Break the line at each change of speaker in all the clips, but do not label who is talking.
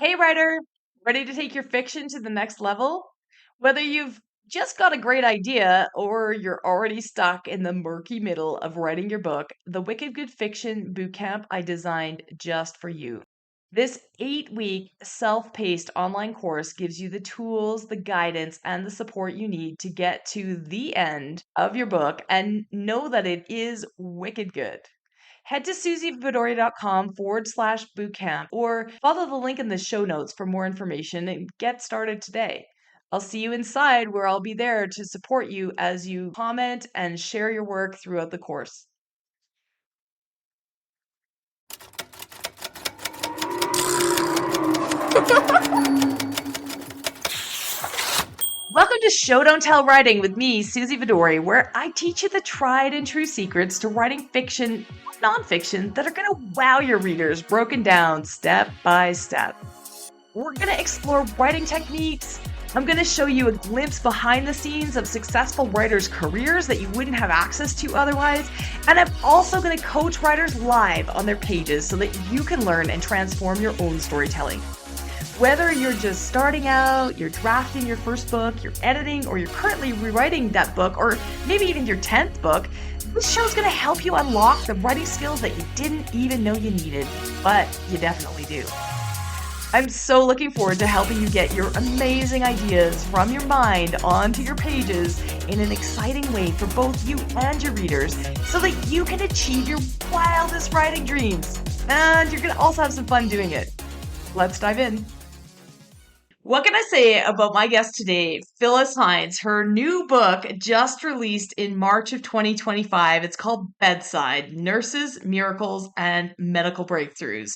Hey, writer, ready to take your fiction to the next level? Whether you've just got a great idea or you're already stuck in the murky middle of writing your book, the Wicked Good Fiction Bootcamp I designed just for you. This 8-week self paced online course gives you the tools, the guidance, and the support you need to get to the end of your book and know that it is wicked good. Head to suzyvidori.com/bootcamp or follow the link in the show notes for more information and get started today. I'll see you inside where I'll be there to support you as you comment and share your work throughout the course. Welcome to Show Don't Tell Writing with me, Suzy Vidori, where I teach you the tried and true secrets to writing fiction, nonfiction that are going to wow your readers, broken down step by step. We're going to explore writing techniques. I'm going to show you a glimpse behind the scenes of successful writers' careers that you wouldn't have access to otherwise. And I'm also going to coach writers live on their pages so that you can learn and transform your own storytelling. Whether you're just starting out, you're drafting your first book, you're editing, or you're currently rewriting that book, or maybe even your 10th book, this show's going to help you unlock the writing skills that you didn't even know you needed, but you definitely do. I'm so looking forward to helping you get your amazing ideas from your mind onto your pages in an exciting way for both you and your readers so that you can achieve your wildest writing dreams. And you're going to also have some fun doing it. Let's dive in. What can I say about my guest today, Phyllis Heintz? Her new book just released in March of 2025. It's called Bedside: Nurses, Miracles, and Medical Breakthroughs.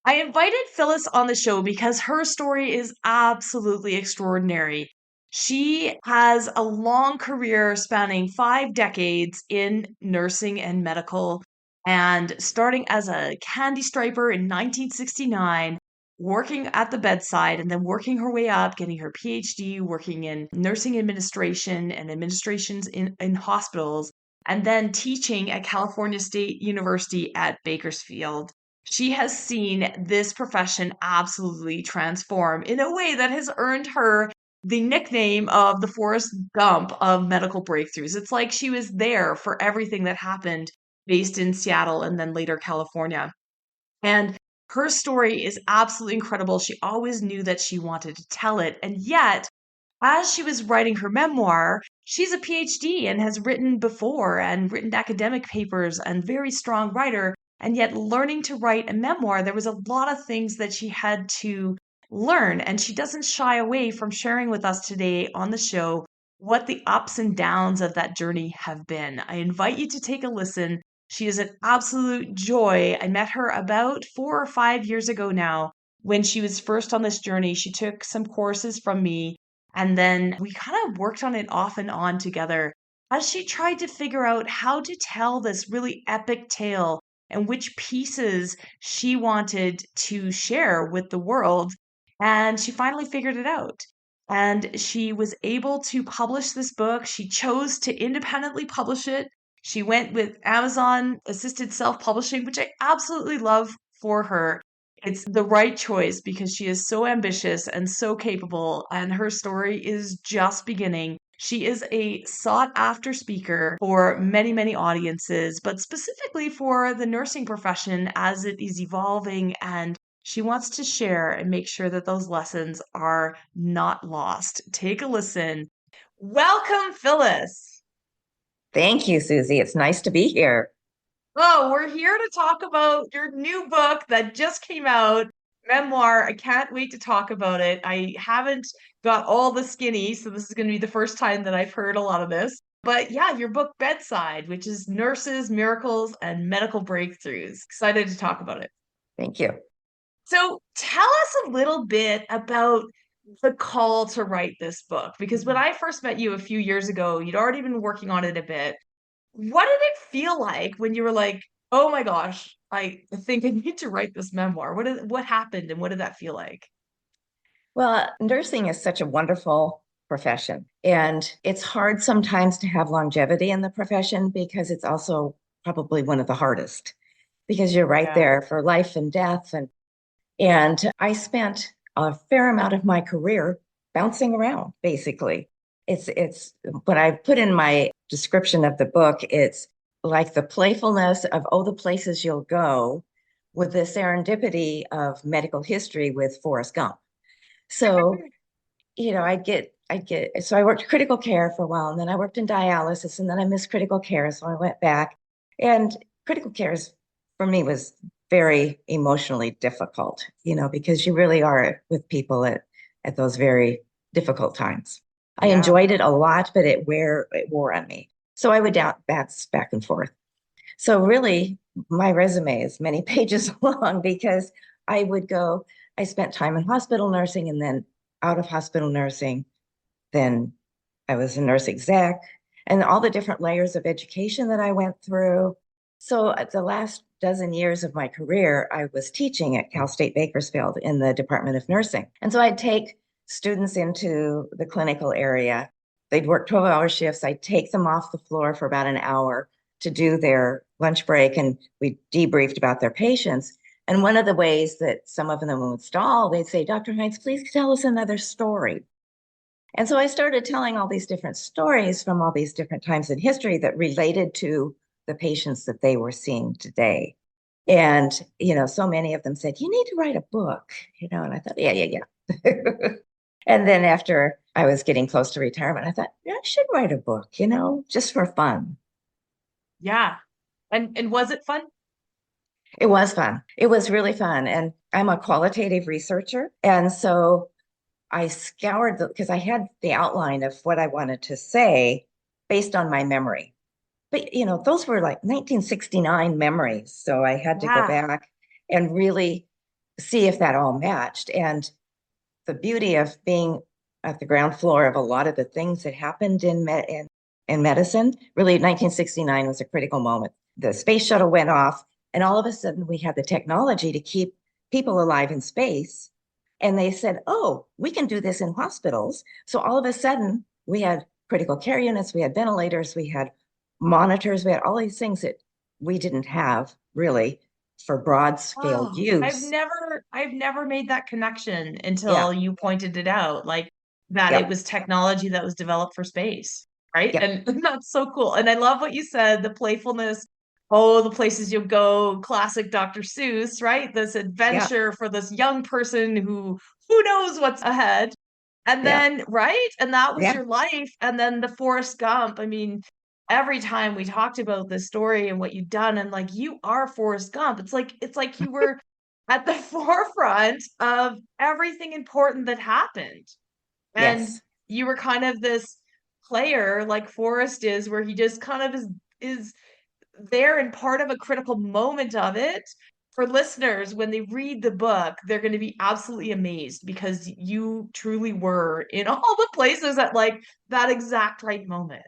I invited Phyllis on the show because her story is absolutely extraordinary. She has a long career spanning 5 decades in nursing and medical, and starting as a candy striper in 1969, working at the bedside, and then working her way up, getting her PhD, working in nursing administration and administrations in hospitals, and then teaching at California State University at Bakersfield. She has seen this profession absolutely transform in a way that has earned her the nickname of the Forrest Gump of medical breakthroughs. It's like she was there for everything that happened based in Seattle and then later California. And her story is absolutely incredible. She always knew that she wanted to tell it. And yet, as she was writing her memoir, she's a PhD and has written before and written academic papers and very strong writer. And yet, learning to write a memoir, there was a lot of things that she had to learn. And she doesn't shy away from sharing with us today on the show what the ups and downs of that journey have been. I invite you to take a listen. She is an absolute joy. I met her about 4 or 5 years ago now when she was first on this journey. She took some courses from me, and then we kind of worked on it off and on together as she tried to figure out how to tell this really epic tale and which pieces she wanted to share with the world. And she finally figured it out. And she was able to publish this book. She chose to independently publish it. She went with Amazon assisted self publishing, which I absolutely love for her. It's the right choice because she is so ambitious and so capable, and her story is just beginning. She is a sought after speaker for many, many audiences, but specifically for the nursing profession as it is evolving. And she wants to share and make sure that those lessons are not lost. Take a listen. Welcome, Phyllis.
Thank you, Suzy. It's nice to be here.
Oh, we're here to talk about your new book that just came out, Memoir. I can't wait to talk about it. I haven't got all the skinny, so this is going to be the first time that I've heard a lot of this. But yeah, your book, Bedside, which is Nurses, Miracles, and Medical Breakthroughs. Excited to talk about it.
Thank you.
So tell us a little bit about the call to write this book, because when I first met you a few years ago, you'd already been working on it a bit. What did it feel like when you were like, "Oh my gosh, I think I need to write this memoir"? What happened and what did that feel like?
Well, nursing is such a wonderful profession, and it's hard sometimes to have longevity in the profession because it's also probably one of the hardest because you're right
Yeah.
there for life and death. And I spent a fair amount of my career bouncing around, basically. It's what I put in my description of the book, it's like the playfulness of oh, the places you'll go with the serendipity of medical history with Forrest Gump. So, so I worked critical care for a while, and then I worked in dialysis, and then I missed critical care. So I went back. And critical care for me was very emotionally difficult, because you really are with people at those very difficult times. I
Yeah.
enjoyed it a lot, but it wore on me. So I would bounce back and forth. So really, my resume is many pages long because I would go, I spent time in hospital nursing and then out of hospital nursing. Then I was a nurse exec and all the different layers of education that I went through. So the last dozen years of my career, I was teaching at Cal State Bakersfield in the Department of Nursing. And so I'd take students into the clinical area. They'd work 12-hour shifts. I'd take them off the floor for about an hour to do their lunch break, and we debriefed about their patients. And one of the ways that some of them would stall, they'd say, Dr. Heintz, please tell us another story. And so I started telling all these different stories from all these different times in history that related to the patients that they were seeing today. And, so many of them said, you need to write a book, and I thought, yeah. And then after I was getting close to retirement, I thought, yeah, I should write a book, just for fun.
Yeah. And was it fun?
It was fun. It was really fun. And I'm a qualitative researcher. And so I scoured because I had the outline of what I wanted to say based on my memory. But, those were like 1969 memories. So I had to go
Yeah.
back and really see if that all matched. And the beauty of being at the ground floor of a lot of the things that happened in medicine, really 1969 was a critical moment. The space shuttle went off, and all of a sudden we had the technology to keep people alive in space. And they said, oh, we can do this in hospitals. So all of a sudden we had critical care units, we had ventilators, we had monitors, we had all these things that we didn't have really for broad scale
Oh,
use.
I've never made that connection
Yeah,
until you pointed it out, like that it
yep,
was technology that was developed for space, right?
yep,
And that's so cool. And I love what you said, the playfulness, oh, the places you'll go, classic Dr. Seuss, right? This
yeah,
adventure for this young person who knows what's ahead. And
yeah,
then, right? And that was
yeah,
your life. And then the Forrest Gump. I mean, every time we talked about this story and what you've done, and like you are Forrest Gump. It's like you were at the forefront of everything important that happened. And
yes.
you were kind of this player like Forrest is, where he just kind of is there and part of a critical moment of it. For listeners, when they read the book, they're going to be absolutely amazed because you truly were in all the places at like that exact right moment.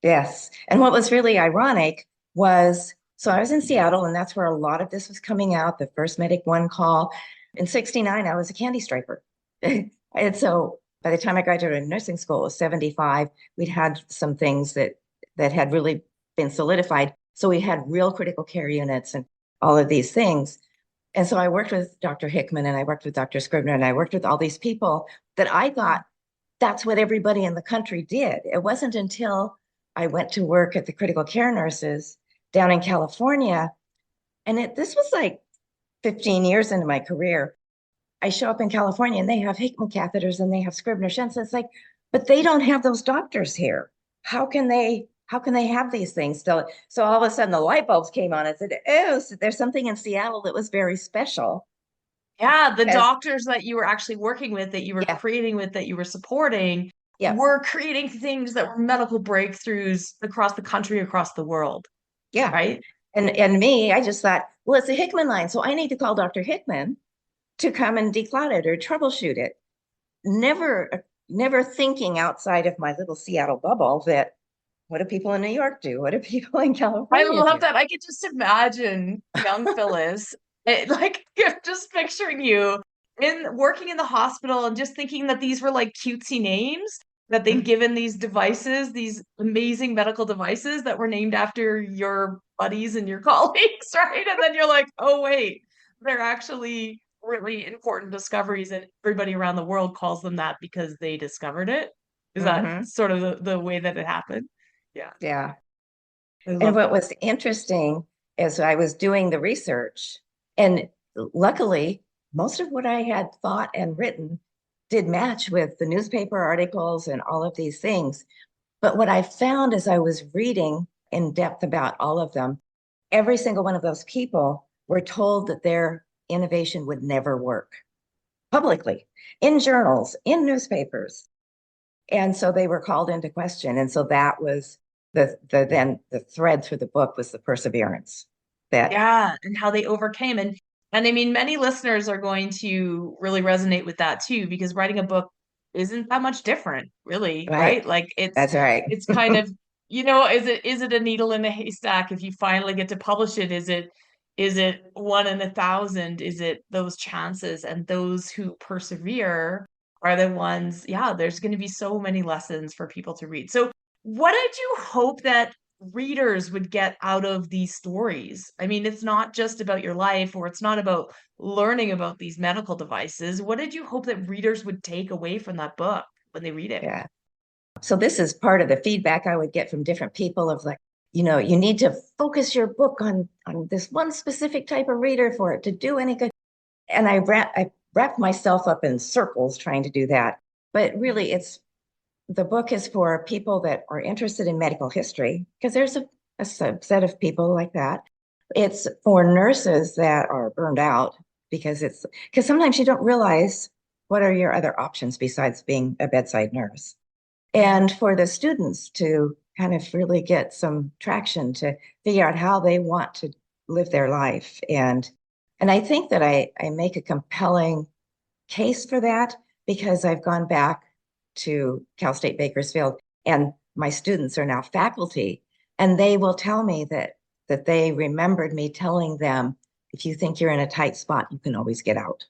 Yes. And what was really ironic was so I was in Seattle, and that's where a lot of this was coming out, the first Medic One call. In 69, I was a candy striper. And so by the time I graduated nursing school, it was 75. We'd had some things that had really been solidified. So we had real critical care units and all of these things. And so I worked with Dr. Hickman and I worked with Dr. Scribner and I worked with all these people that I thought that's what everybody in the country did. It wasn't until I went to work at the critical care nurses down in California, and this was like 15 years into my career. I show up in California and they have Hickman catheters and they have Scribner shunts. It's like, but they don't have those doctors here. How can they have these things still? So all of a sudden the light bulbs came on and said, oh, so there's something in Seattle that was very special.
Yeah, the
As
doctors that you were actually working with, that you were
yeah,
creating with, that you were supporting,
yeah,
were creating things that were medical breakthroughs across the country, across the world,
yeah.
right?
And me, I just thought, well, it's a Hickman line, so I need to call Dr. Hickman to come and declot it or troubleshoot it. Never thinking outside of my little Seattle bubble that what do people in New York do? What do people in
I
California
love
do?
that. I could just imagine young Phyllis, like just picturing you in working in the hospital and just thinking that these were like cutesy names that they'd given these devices, these amazing medical devices that were named after your buddies and your colleagues, right? And then you're like, oh wait, they're actually really important discoveries, and everybody around the world calls them that because they discovered it. Is that
Hmm.
sort of the way that it happened? Yeah,
Yeah.
I
And
love
what
that.
was interesting is I was doing the research, and luckily, most of what I had thought and written did match with the newspaper articles and all of these things. But what I found as I was reading in depth about all of them, every single one of those people were told that their innovation would never work publicly, in journals, in newspapers. And so they were called into question. And so that was the thread through the book was the perseverance that,
Yeah, and how they overcame. And I mean, many listeners are going to really resonate with that too, because writing a book isn't that much different, really,
right,
right? Like
that's right.
it's kind of, is it a needle in a haystack if you finally get to publish it? Is it one in 1,000? Is it those chances? And those who persevere are the ones, yeah, there's going to be so many lessons for people to read. So what did you hope that readers would get out of these stories? I mean, it's not just about your life, or it's not about learning about these medical devices. What did you hope that readers would take away from that book when they read it?
Yeah. So this is part of the feedback I would get from different people of like, you need to focus your book on this one specific type of reader for it to do any good. And I wrap myself up in circles trying to do that. But really, it's the book is for people that are interested in medical history because there's a subset of people like that. It's for nurses that are burned out because sometimes you don't realize what are your other options besides being a bedside nurse.
Mhm.
And for the students to kind of really get some traction to figure out how they want to live their life. And I think that I make a compelling case for that because I've gone back to Cal State Bakersfield and my students are now faculty and they will tell me that they remembered me telling them if you think you're in a tight spot, you can always get out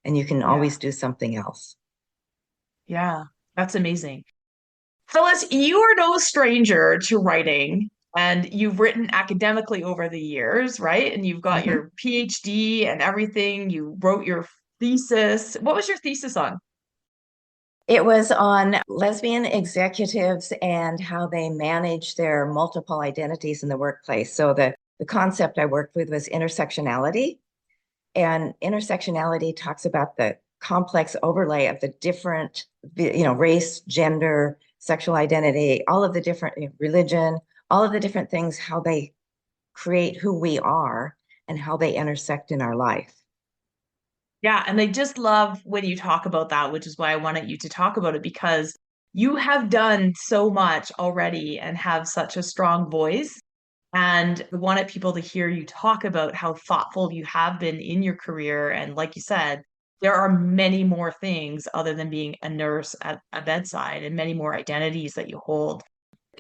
and you can
Yeah,
always do something else.
yeah, that's amazing. Phyllis, you are no stranger to writing, and you've written academically over the years, right? And you've got
Mhm.
your PhD and everything. You wrote your thesis. What was your thesis on?
It was on lesbian executives and how they manage their multiple identities in the workplace. So the concept I worked with was intersectionality. And intersectionality talks about the complex overlay of the different, race, gender, sexual identity, all of the different religion, all of the different things, how they create who we are and how they intersect in our life.
Yeah, and I just love when you talk about that, which is why I wanted you to talk about it, because you have done so much already and have such a strong voice. And I wanted people to hear you talk about how thoughtful you have been in your career. And like you said, there are many more things other than being a nurse at a bedside, and many more identities that you hold.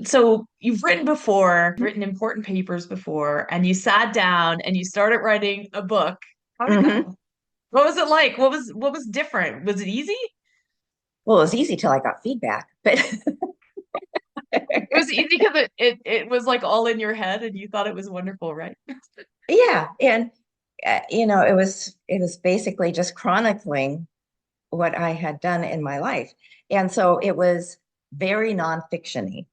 So you've written before, written important papers before, and you sat down and you started writing a book. How'd it
Mm-hmm.
go? What was it like? What was different? Was it easy?
Well, it was easy till I got feedback, but
It was easy because it was like all in your head and you thought it was wonderful, right?
yeah, and it was basically just chronicling what I had done in my life, and so it was very nonfiction-y,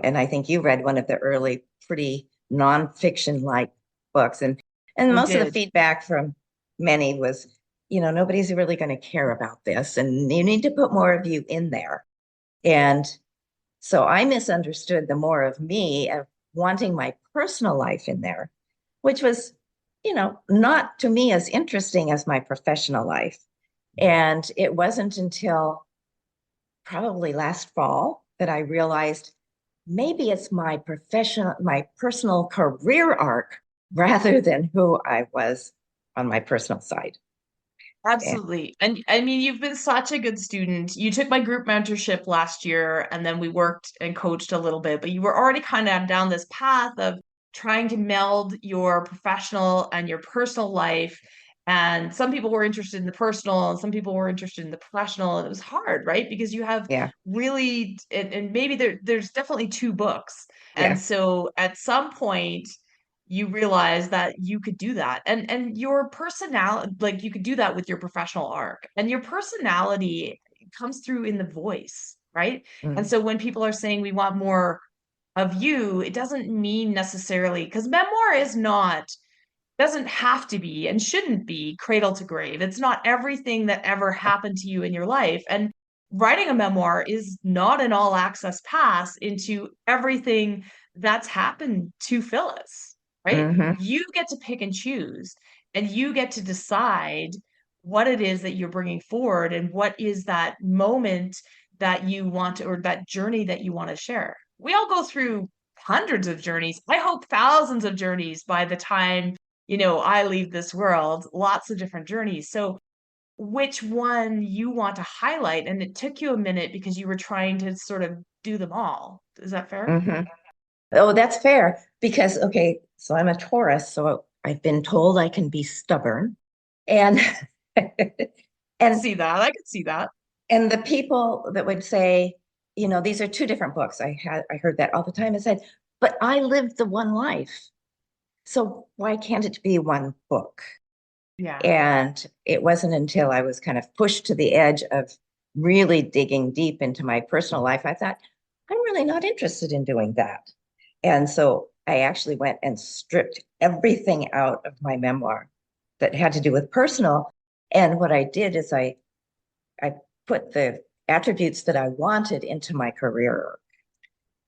and I think you read one of the early pretty nonfiction-like books, and
I
most of the
did.
feedback from many was, nobody's really going to care about this, and you need to put more of you in there, and so I misunderstood the more of me of wanting my personal life in there, which was, not to me as interesting as my professional life. And it wasn't until probably last fall that I realized maybe it's my personal career arc rather than who I was on my personal side. And
Absolutely. And I mean, you've been such a good student. You took my group mentorship last year, and then we worked and coached a little bit, but you were already kind of down this path of trying to meld your professional and your personal life. And some people were interested in the personal, and some people were interested in the professional. And it was hard, right? Because you have
yeah,
and maybe there's definitely two books. And
yeah,
so at some point, you realize that you could do that. And your personality, like you could do that with your professional arc. And your personality comes through in the voice, right? And
Mm,
so when people are saying we want more of you, it doesn't mean necessarily because memoir is not doesn't have to be and shouldn't be cradle to grave. It's not everything that ever happened to you in your life. And writing a memoir is not an all access pass into everything that's happened to Phyllis, right?
hmm
You get to pick and choose, and you get to decide what it is that you're bringing forward and what is that moment that you want to, or that journey that you want to share. We all go through hundreds of journeys. I hope thousands of journeys by the time I leave this world, lots of different journeys. So, which one you want to highlight? And it took you a minute because you were trying to sort of do them all. Is that fair?
hmm Oh, that's fair because, okay, so I'm a Taurus, so I've been told I can be stubborn. And and
See that. I could see that.
and the people that would say, these are two different books. I heard that all the time. I said, but I lived the one life. So why can't it be one book?
Yeah.
And it wasn't until I was kind of pushed to the edge of really digging deep into my personal life, I thought, I'm really not interested in doing that. And so I actually went and stripped everything out of my memoir that had to do with personal. And what I did is I put the attributes that I wanted into my career.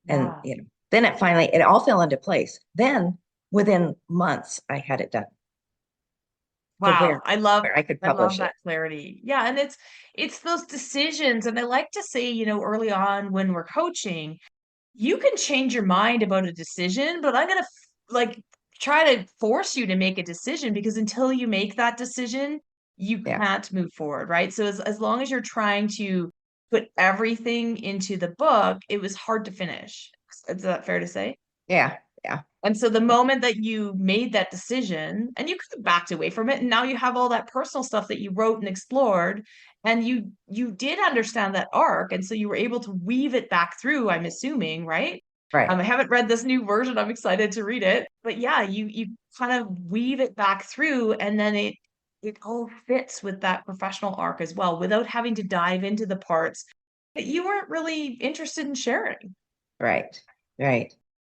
And
Yeah.
then it all fell into place. Then within months, I had it done to
Wow.
where I could
I love
publish
that
it.
clarity. Yeah, and it's those decisions. And I like to say, early on when we're coaching, you can change your mind about a decision, but I'm going to like try to force you to make a decision because until you make that decision, you
Yeah.
can't move forward, right? So as long as you're trying to put everything into the book, it was hard to finish. Is that fair to say?
Yeah. Yeah.
And so the moment that you made that decision and you could have backed away from it, and now you have all that personal stuff that you wrote and explored, and you did understand that arc, and so you were able to weave it back through, I'm assuming, right?
Right.
I haven't read this new version. I'm excited to read it. But yeah, you kind of weave it back through, and then it all fits with that professional arc as well, without having to dive into the parts that you weren't really interested in sharing.
Right. Right.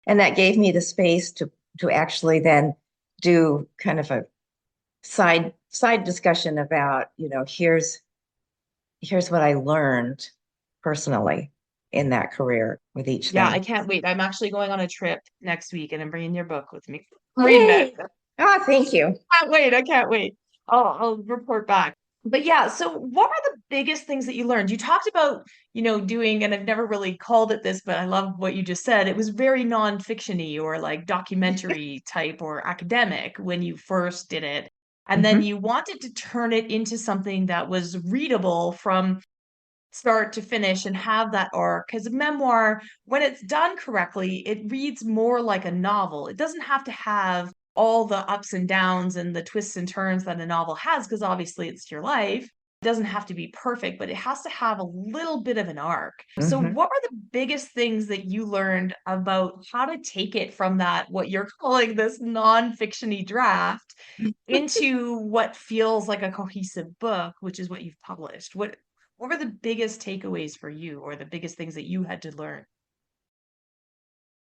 And that gave me the space to actually then do kind of a side discussion about, here's what I learned personally in that career with each
Yeah, I
thing.
can't wait. I'm actually going on a trip next week and I'm bringing your book with me. I'm reading it.
Yay. Ah, thank you.
Can't wait. I can't wait. I'll report back. But yeah, so what are the biggest things that you learned? You talked about, doing, and I've never really called it this, but I love what you just said. It was very non-fiction-y or like documentary type or academic when you first did it. And then
hmm
you wanted to turn it into something that was readable from start to finish and have that arc. Because a memoir, when it's done correctly, it reads more like a novel. It doesn't have to have all the ups and downs and the twists and turns that a novel has, because obviously it's your life. It doesn't have to be perfect, but it has to have a little bit of an arc. So,
hmm
what are the biggest things that you learned about how to take it from that, what you're calling this non-fictiony draft, into what feels like a cohesive book, which is what you've published? What were the biggest takeaways for you or the biggest things that you had to learn?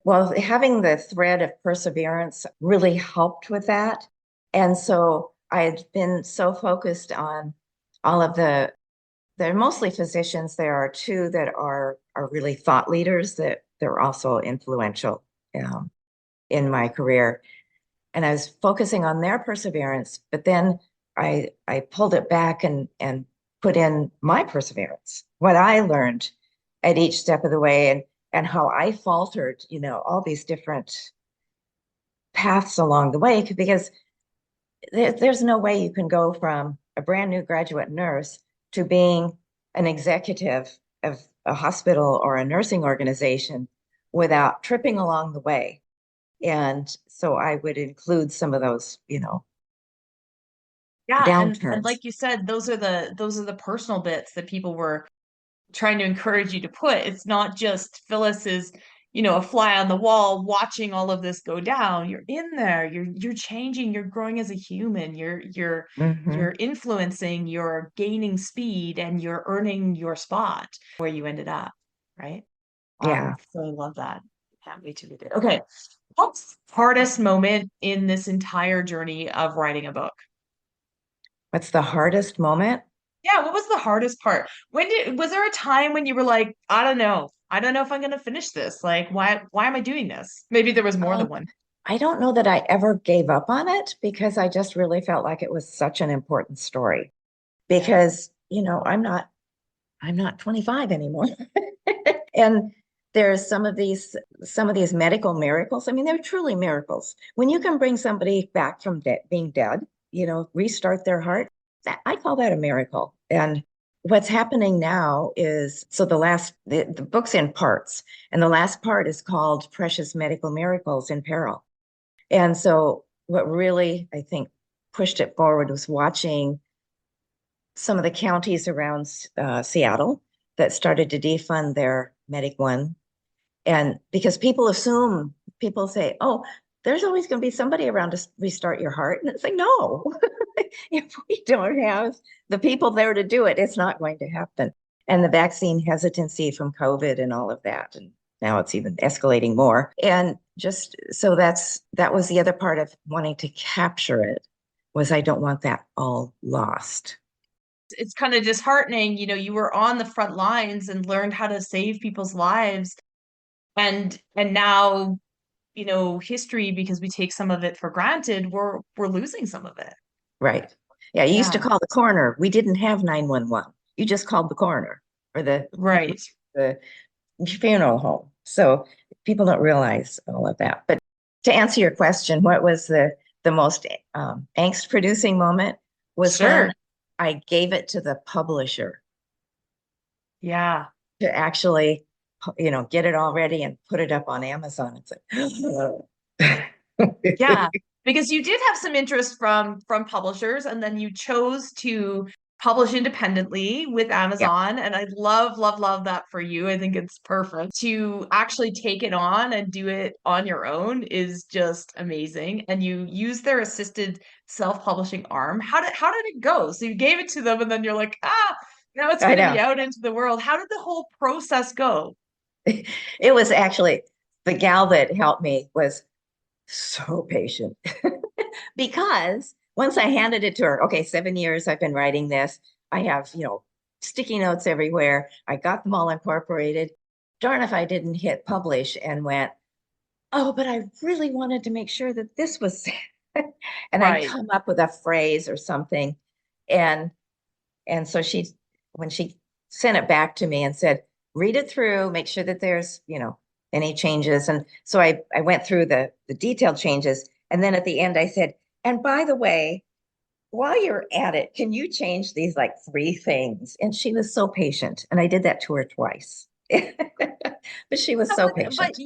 Well, having the thread of perseverance really helped with that. And so I had been so focused on all of they're mostly physicians. There are two that are really thought leaders that they're also influential um, in my career. And I was focusing on their perseverance, but then I pulled it back and put in my perseverance, what I learned at each step of the way and how I faltered, all these different paths along the way because there's no way you can go from a brand new graduate nurse to being an executive of a hospital or a nursing organization without tripping along the way. And so I would include some of those,
Yeah, and
downturns.
like you said, those are the personal bits that people were trying to encourage you to put. It's not just Phyllis's, a fly on the wall watching all of this go down. You're in there. You're changing, you're growing as a human. You're influencing, you're gaining speed, and you're earning your spot where you ended up, right?
Yeah.
So I love that. Can't wait to read it. Okay. What's the hardest moment in this entire journey of writing a book?
What's the hardest moment?
Yeah, what was the hardest part? Was there a time when you were like, I don't know. I don't know if I'm gonna finish this. Like, why am I doing this? Maybe there was more than
Um,
one.
I don't know that I ever gave up on it because I just really felt like it was such an important story.
Yeah.
Because, I'm not 25 anymore. And there's some of these medical miracles. I mean, they're truly miracles. When you can bring somebody back from being dead, restart their heart, I call that a miracle. And what's happening now is so the book's in parts, and the last part is called Precious Medical Miracles in Peril. And so what really, I think, pushed it forward was watching some of the counties around Seattle that started to defund their Medic One. And because people say, oh, there's always going to be somebody around to restart your heart. And it's like, no, if we don't have the people there to do it, it's not going to happen. And the vaccine hesitancy from COVID and all of that. And now it's even escalating more. And just so that was the other part of wanting to capture it was I don't want that all lost.
It's kind of disheartening, you were on the front lines and learned how to save people's lives, and now, history, because we take some of it for granted, we're losing some of it.
Right. Yeah, you used to
Yeah.
call the coroner. We didn't have 911. You just called the coroner or
Right.
the funeral home. So people don't realize all of that. But to answer your question, what was the most angst producing moment was when
Sure.
I gave it to the publisher
Yeah.
to actually, get it all ready and put it up on Amazon. It's like,
Yeah, because you did have some interest from publishers, and then you chose to publish independently with
yeah,
Amazon, and I love love love that for you. I think it's perfect. To actually take it on and do it on your own is just amazing. And you use their assisted self-publishing arm. How did it go? So you gave it to them, and then you're like, now it's
I
going to be
know.
out into the world. How did the whole process go?
It was actually the gal that helped me was so patient because once I handed it to her, okay, 7 years I've been writing this. I have, sticky notes everywhere. I got them all incorporated. Darn if I didn't hit publish and went, oh, but I really wanted to make sure that this was, and I'd
Right.
come up with a phrase or something. And so when she sent it back to me and said, read it through, make sure that there's, any changes. And so I went through the detailed changes. And then at the end, I said, and by the way, while you're at it, can you change these like three things? And she was so patient. And I did that to her twice. But she was
No,
so
but
patient.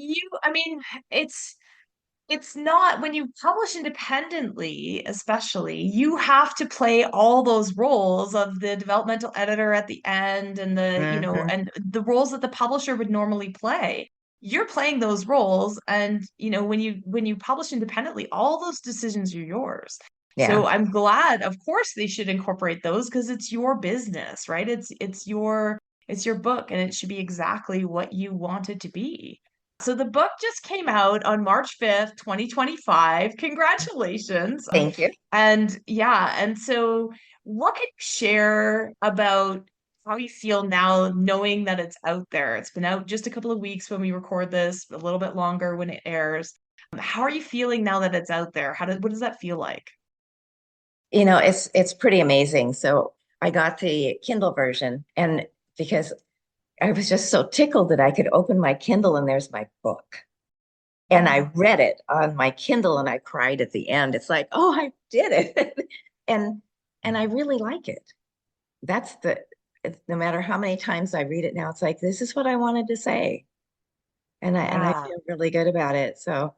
I mean, it's not when you publish independently, especially, you have to play all those roles of the developmental editor at the end, and
Hmm.
and the roles that the publisher would normally play. You're playing those roles, and when you publish independently, all those decisions are yours. So
Yeah.
I'm glad, of course, they should incorporate those because it's your business, right? It's your book, and it should be exactly what you want it to be. So the book just came out on March 5th, 2025. Congratulations.
Thank you.
And yeah, and so what can you share about how you feel now knowing that it's out there? It's been out just a couple of weeks when we record this, a little bit longer when it airs. How are you feeling now that it's out there? What does that feel like?
It's pretty amazing. So I got the Kindle version, and because I was just so tickled that I could open my Kindle and there's my book. And I
Oh,
read it on my Kindle and I cried at the end. It's like, oh, I did it. and and I really like it. That's no matter how many times I read it now, it's like this is what I wanted to say. And I
yeah.
feel really good about it. So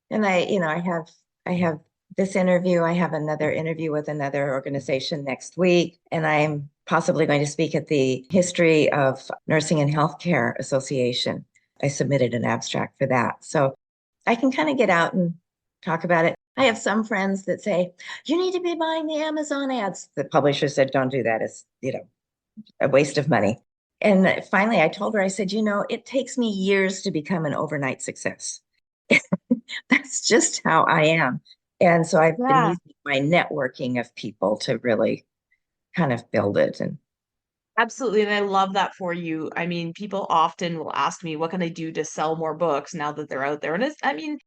and I have this interview. I have another interview with another organization next week, and I'm possibly going to speak at the History of Nursing and Healthcare Association. I submitted an abstract for that. So I can kind of get out and talk about it. I have some friends that say, you need to be buying the Amazon ads. The publisher said, don't do that. It's, a waste of money. And finally, I told her, I said, it takes me years to become an overnight success. That's just how I am. And so I've been
Yeah.
using my networking of people to really kind of build it. And
Absolutely. And I love that for you. I mean, people often will ask me, what can I do to sell more books now that they're out there? And I mean,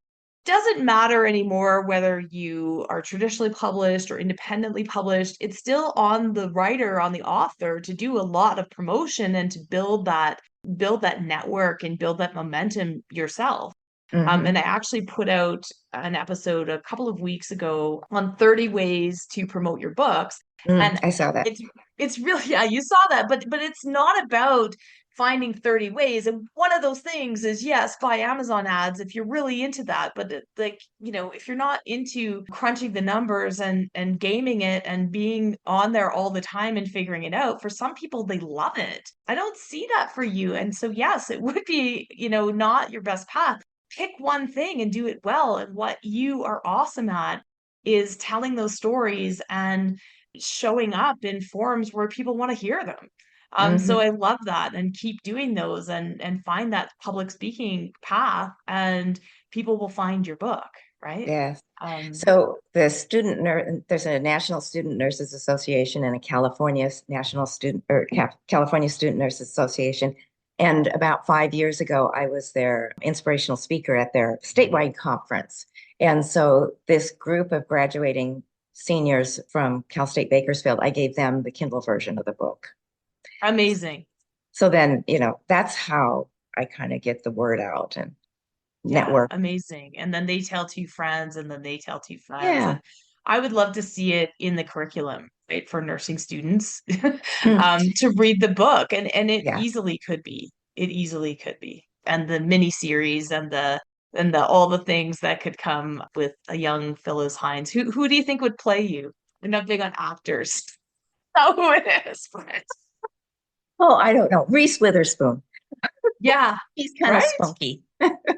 doesn't matter anymore whether you are traditionally published or independently published. It's still on the writer, on the author to do a lot of promotion and to build that network and build that momentum yourself. And I
mhm.
actually put out an episode a couple of weeks ago on 30 ways to promote your books. And
I saw that.
it's it's really, yeah, you saw that, but it's not about finding 30 ways. And one of those things is, yes, buy Amazon ads if you're really into that. But like, if you're not into crunching the numbers and gaming it and being on there all the time and figuring it out, for some people they love it. I don't see that for you. And so yes, it would be, not your best path. Pick one thing and do it well. And what you are awesome at is telling those stories and showing up in forums where people want to hear them. So
Hmm.
I love that, and keep doing those and find that public speaking path, and people will find your book, right?
Yes.
Um,
So there's a National Student Nurses Association and a California Student Nurses Association. And about 5 years ago, I was their inspirational speaker at their statewide conference. And so this group of graduating seniors from Cal State Bakersfield, I gave them the Kindle version of the book.
Amazing.
So then, that's how I kind of get the word out and
Yeah,
network.
amazing. And then they tell two friends, and then they tell two friends.
Yeah.
And I would love to see it in the curriculum, right, for nursing students,
Hmm.
to read the book. And it
Yeah.
easily could be. It easily could be. And the mini series and the all the things that could come with a young Phyllis Heintz. Who do you think would play you? I'm not big on actors. Oh, it is, but
Oh, I don't know. Reese Witherspoon.
yeah,
He's kind of
right?
spunky.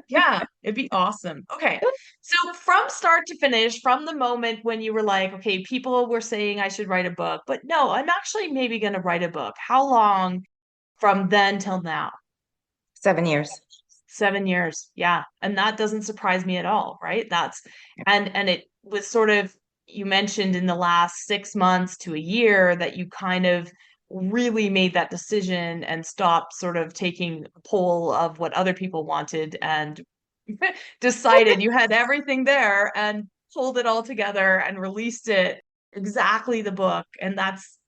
Yeah, it'd be awesome. Okay. So from start to finish, from the moment when you were like, okay, people were saying I should write a book, but no, I'm actually maybe going to write a book. How long from then till now?
7 years.
7 years. Yeah. And that doesn't surprise me at all, right? And it was sort of, you mentioned in the last 6 months to a year that you kind of really made that decision and stopped sort of taking a poll of what other people wanted and decided you had everything there and pulled it all together and released it exactly the book. And that's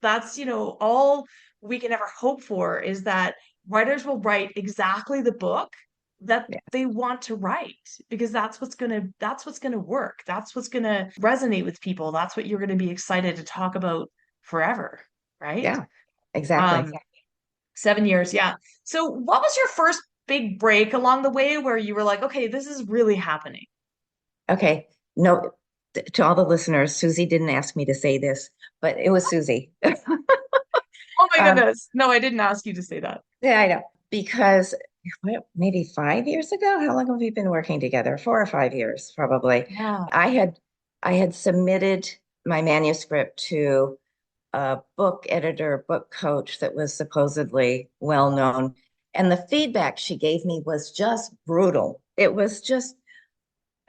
all we can ever hope for is that writers will write exactly the book that
Yeah.
they want to write, because that's what's gonna work, that's what's gonna resonate with people, that's what you're gonna be excited to talk about forever, right?
Yeah, exactly.
um 7 years, yeah. So what was your first big break along the way where you were like, okay, this is really happening?
Okay. No, to all the listeners, Suzy didn't ask me to say this, but it was Suzy.
Oh my
Um,
goodness, no, I didn't ask you to say that.
yeah, I know. Because maybe 5 years ago, how long have we been working together? 4 or 5 years, probably.
Yeah.
I had I had submitted my manuscript to a book editor, book coach that was supposedly well known. And the feedback she gave me was just brutal. It was just,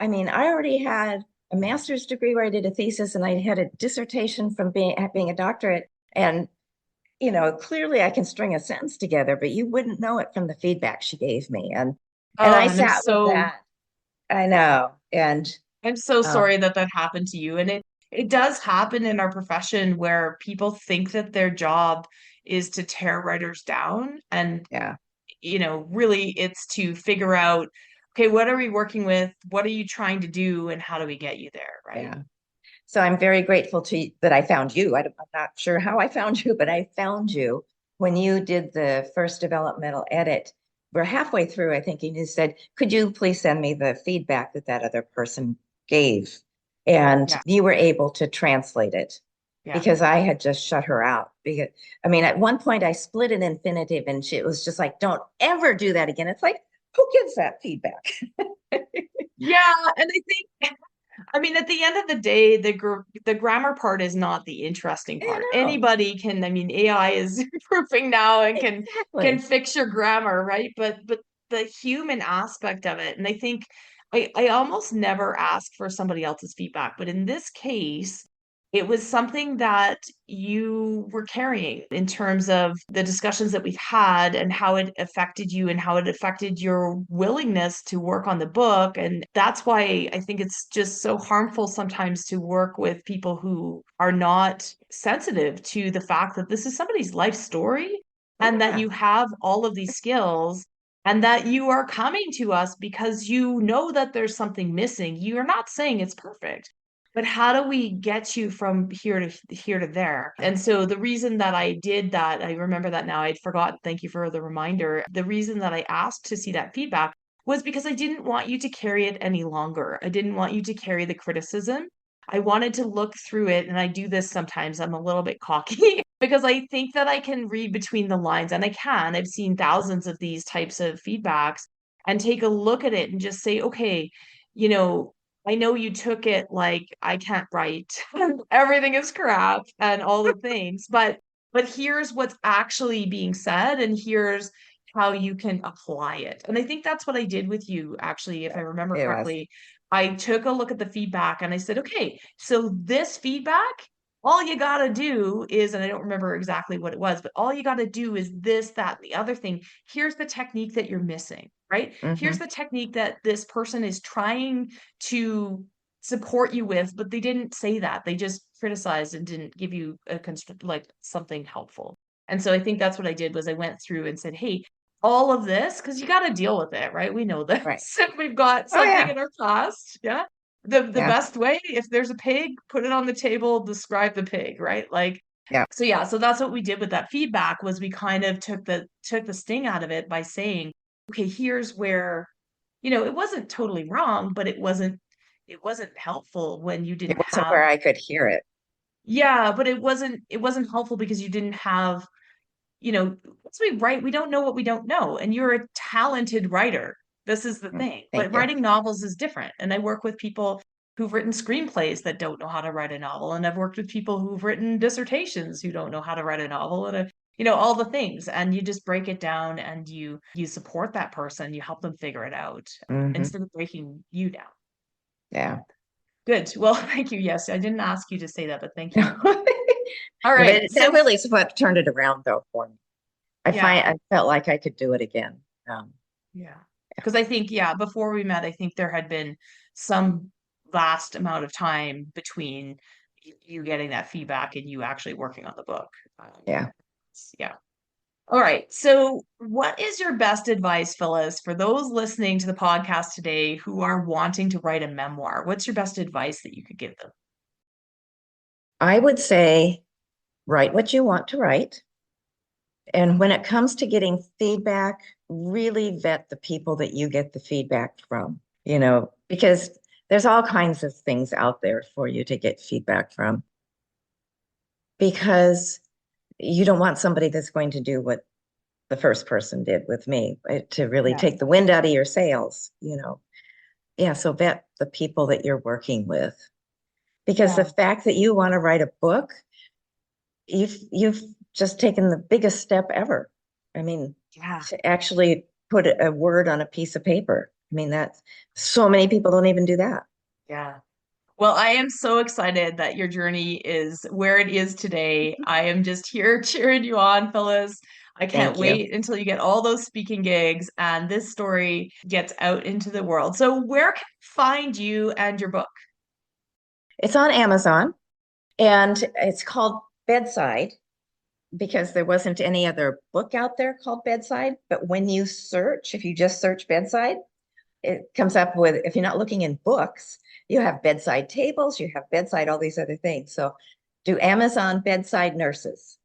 I mean, I already had a master's degree where I did a thesis and I had a dissertation from being a doctorate. And, clearly I can string a sentence together, but you wouldn't know it from the feedback she gave me. And
Oh,
I
and i'm
sat with
so
that. I know. And
I'm so
um,
sorry that that happened to you. And it does happen in our profession where people think that their job is to tear writers down. And,
yeah,
really it's to figure out, okay, what are we working with? What are you trying to do? And how do we get you there? Right.
yeah. So I'm very grateful that I found you. I'm not sure how I found you, but I found you when you did the first developmental edit. We're halfway through, I think, and you said, could you please send me the feedback that other person gave? And
Yeah.
you were able to translate it
Yeah.
because I had just shut her out. Because, I mean, at one point I split an infinitive and it was just like, don't ever do that again. It's like, who gives that feedback?
Yeah, and I mean, at the end of the day, the grammar part is not the interesting
I
part.
know.
Anybody can, I mean, AI is improving now and can
Exactly.
fix your grammar, right? But the human aspect of it, and I think I almost never ask for somebody else's feedback, but in this case, it was something that you were carrying in terms of the discussions that we've had and how it affected you and how it affected your willingness to work on the book. And that's why I think it's just so harmful sometimes to work with people who are not sensitive to the fact that this is somebody's life story and that
Yeah.
you have all of these skills and that you are coming to us because you know that there's something missing. You're not saying it's perfect, but how do we get you from here to there? And so the reason that I did that, I remember that now, I'd forgotten. Thank you for the reminder. The reason that I asked to see that feedback was because I didn't want you to carry it any longer. I didn't want you to carry the criticism. I wanted to look through it, and I do this sometimes. I'm a little bit cocky because I think that I can read between the lines, and I can. I've seen thousands of these types of feedbacks and take a look at it and just say, okay, you know, I know you took it like I can't write, everything is crap and all the things, but here's what's actually being said and here's how you can apply it. And I think that's what I did with you, actually, if I remember
It was.
correctly. I took a look at the feedback and I said, okay, so this feedback, all you got to do is, and I don't remember exactly what it was, but all you got to do is this, that, and the other thing. Here's the technique that you're missing, right? Here's
Hmm.
the technique that this person is trying to support you with, but they didn't say that. They just criticized and didn't give you a like something helpful. And so I think that's what I did was I went through and said, hey, all of this, because you got to deal with it, right? We know
Right.
this. We've got
Oh
something
yeah.
in our past. Yeah. The
Yeah.
best way, if there's a pig, put it on the table, describe the pig, right? Like,
Yeah.
so yeah, so that's what we did with that feedback was we kind of took the sting out of it by saying, okay, here's where, it wasn't totally wrong, but it wasn't helpful when you
It
didn't
wasn't
have.
where I could hear it.
Yeah, but it wasn't helpful because you didn't have, once we write, we don't know what we don't know. And you're a talented writer. This is the thing.
Thank
But
you.
writing novels is different. And I work with people who've written screenplays that don't know how to write a novel. And I've worked with people who've written dissertations who don't know how to write a novel and all the things. And you just break it down and you support that person, you help them figure it out
Hmm.
instead of breaking you down.
Yeah.
Good. Well, thank you. Yes, I didn't ask you to say that, but thank you.
No,
All
but
right.
that
So
really is what turned it around though for me.
yeah.
I felt like I could do it again.
Yeah.
Yeah.
Because I think, yeah, before we met, I think there had been some vast amount of time between you getting that feedback and you actually working on the book.
Yeah.
Yeah. All right. So, what is your best advice, Phyllis, for those listening to the podcast today who are wanting to write a memoir? What's your best advice that you could give them?
I would say write what you want to write. And when it comes to getting feedback, really vet the people that you get the feedback from, because there's all kinds of things out there for you to get feedback from because you don't want somebody that's going to do what the first person did with me, to really
Yeah.
take the wind out of your sails. Yeah, so vet the people that you're working with because the
Yeah.
fact that you want to write a book, you've just taken the biggest step ever. I mean,
Yeah.
to actually put a word on a piece of paper. I mean, that's so many people don't even do that.
Yeah. Well, I am so excited that your journey is where it is today. I am just here cheering you on, Phyllis. I can't
Thank you.
wait until you get all those speaking gigs and this story gets out into the world. So, where can we find you and your book?
It's on Amazon and it's called Bedside because there wasn't any other book out there called Bedside. But when you search, if you just search Bedside, it comes up with, if you're not looking in books, you have bedside tables, you have bedside, all these other things. So do Amazon Bedside Nurses,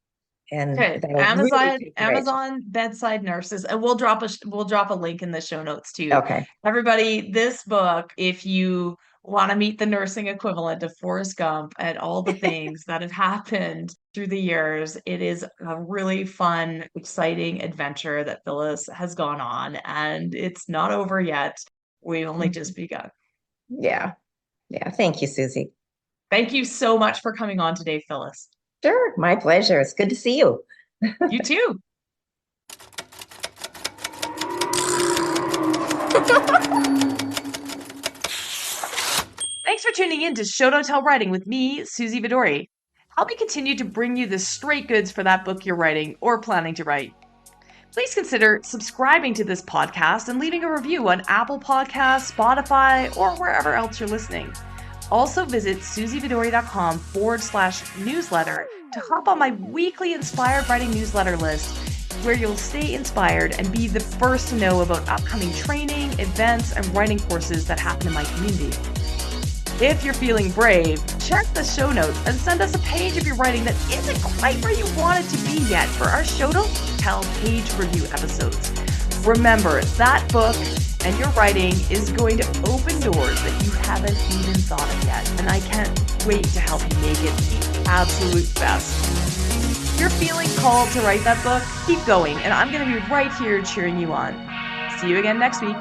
and
Okay,
that'll really
Amazon,
take you right.
Amazon bedside nurses, and we'll drop a link in the show notes too.
Okay.
Everybody, this book, if you Want to meet the nursing equivalent of Forrest Gump and all the things that have happened through the years. It is a really fun, exciting adventure that Phyllis has gone on, and it's not over yet. We've only just begun.
Yeah. Yeah. Thank you, Susie.
Thank you so much for coming on today, Phyllis.
Sure. My pleasure. It's good to see you.
You too. Thanks for tuning in to Show Don't Tell Writing with me, Suzy Vidori. Help me continue to bring you the straight goods for that book you're writing or planning to write. Please consider subscribing to this podcast and leaving a review on Apple Podcasts, Spotify, or wherever else you're listening. Also visit suzyvidori.com/newsletter to hop on my weekly inspired writing newsletter list, where you'll stay inspired and be the first to know about upcoming training, events, and writing courses that happen in my community. If you're feeling brave, check the show notes and send us a page of your writing that isn't quite where you want it to be yet for our Show Don't Tell page review episodes. Remember, that book and your writing is going to open doors that you haven't even thought of yet, and I can't wait to help you make it the absolute best. If you're feeling called to write that book, keep going, and I'm going to be right here cheering you on. See you again next week.